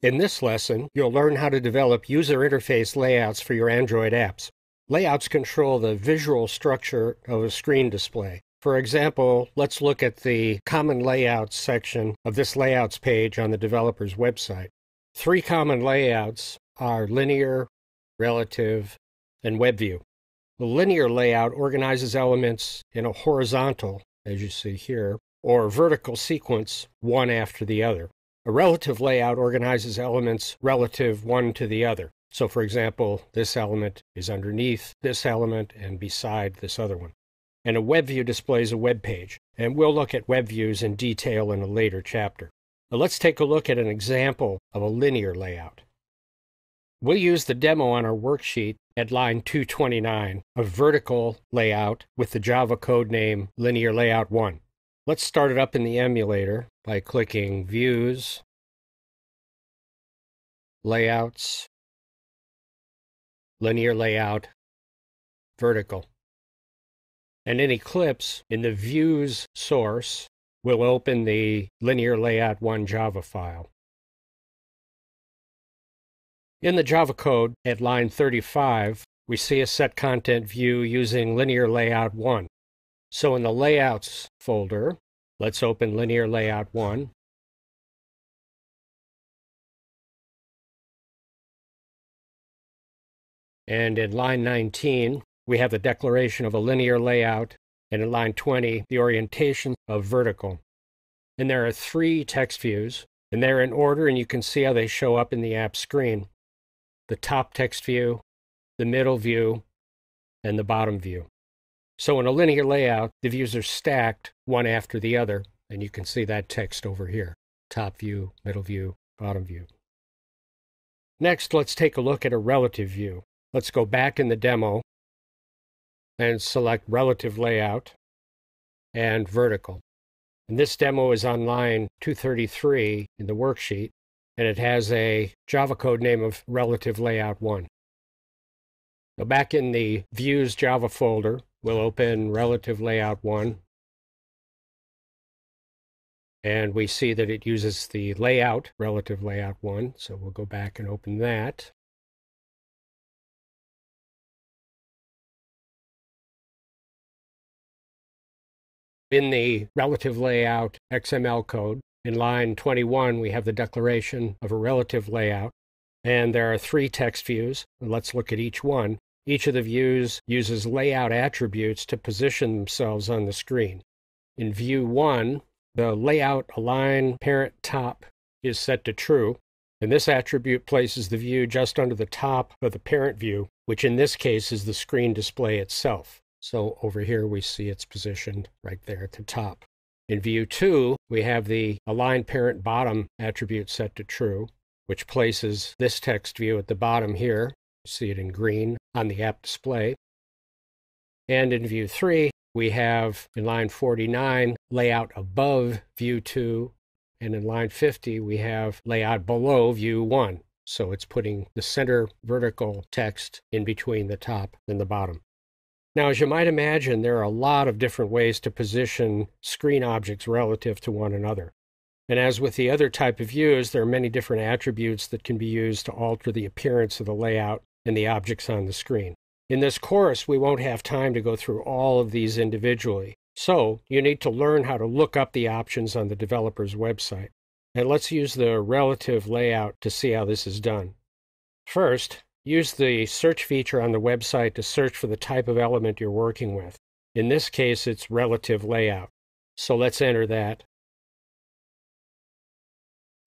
In this lesson, you'll learn how to develop user interface layouts for your Android apps. Layouts control the visual structure of a screen display. For example, let's look at the Common Layouts section of this Layouts page on the developer's website. 3 common layouts are linear, relative, and web view. The linear layout organizes elements in a horizontal, as you see here, or vertical sequence, one after the other. A relative layout organizes elements relative one to the other. So, for example, this element is underneath this element and beside this other one. And a web view displays a web page. And we'll look at web views in detail in a later chapter. Now let's take a look at an example of a linear layout. We'll use the demo on our worksheet at line 229, a vertical layout with the Java code name Linear Layout 1. Let's start it up in the emulator by clicking Views, Layouts, Linear Layout, Vertical. And in Eclipse, in the Views source, we'll open the Linear Layout 1 Java file. In the Java code at line 35, we see a set content view using Linear Layout 1. So in the Layouts folder, let's open Linear Layout 1. And in line 19, we have the declaration of a linear layout, and in line 20, the orientation of vertical. And there are 3 text views, and they're in order, and you can see how they show up in the app screen. The top text view, the middle view, and the bottom view. So in a linear layout, the views are stacked one after the other, and you can see that text over here. Top view, middle view, bottom view. Next, let's take a look at a relative view. Let's go back in the demo and select Relative Layout and Vertical. And this demo is on line 233 in the worksheet, and it has a Java code name of Relative Layout 1. Now back in the Views Java folder, we'll open Relative Layout 1, and we see that it uses the layout, Relative Layout 1, so we'll go back and open that. In the Relative Layout XML code, in line 21, we have the declaration of a relative layout, and there are 3 text views. Let's look at each one. Each of the views uses layout attributes to position themselves on the screen. In view 1, the layout align parent top is set to true, and this attribute places the view just under the top of the parent view, which in this case is the screen display itself. So over here we see it's positioned right there at the top. In view 2, we have the align parent bottom attribute set to true, which places this text view at the bottom here. You see it in green on the app display. And in view 3, we have in line 49 layout above view 2, and in line 50 we have layout below view 1. So it's putting the center vertical text in between the top and the bottom. Now, as you might imagine, there are a lot of different ways to position screen objects relative to one another. And as with the other type of views, there are many different attributes that can be used to alter the appearance of the layout and the objects on the screen. In this course, we won't have time to go through all of these individually. So you need to learn how to look up the options on the developer's website. And let's use the relative layout to see how this is done. First, use the search feature on the website to search for the type of element you're working with. In this case, it's relative layout. So let's enter that.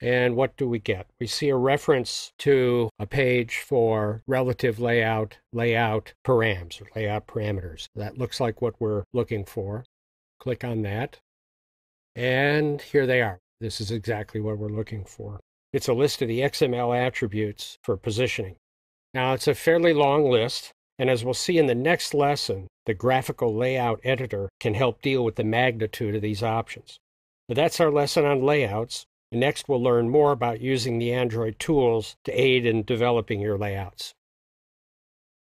And what do we get? We see a reference to a page for relative layout params, or layout parameters. That looks like what we're looking for. Click on that. And here they are. This is exactly what we're looking for. It's a list of the XML attributes for positioning. Now, it's a fairly long list, and as we'll see in the next lesson, the graphical layout editor can help deal with the magnitude of these options. But that's our lesson on layouts, and next we'll learn more about using the Android tools to aid in developing your layouts.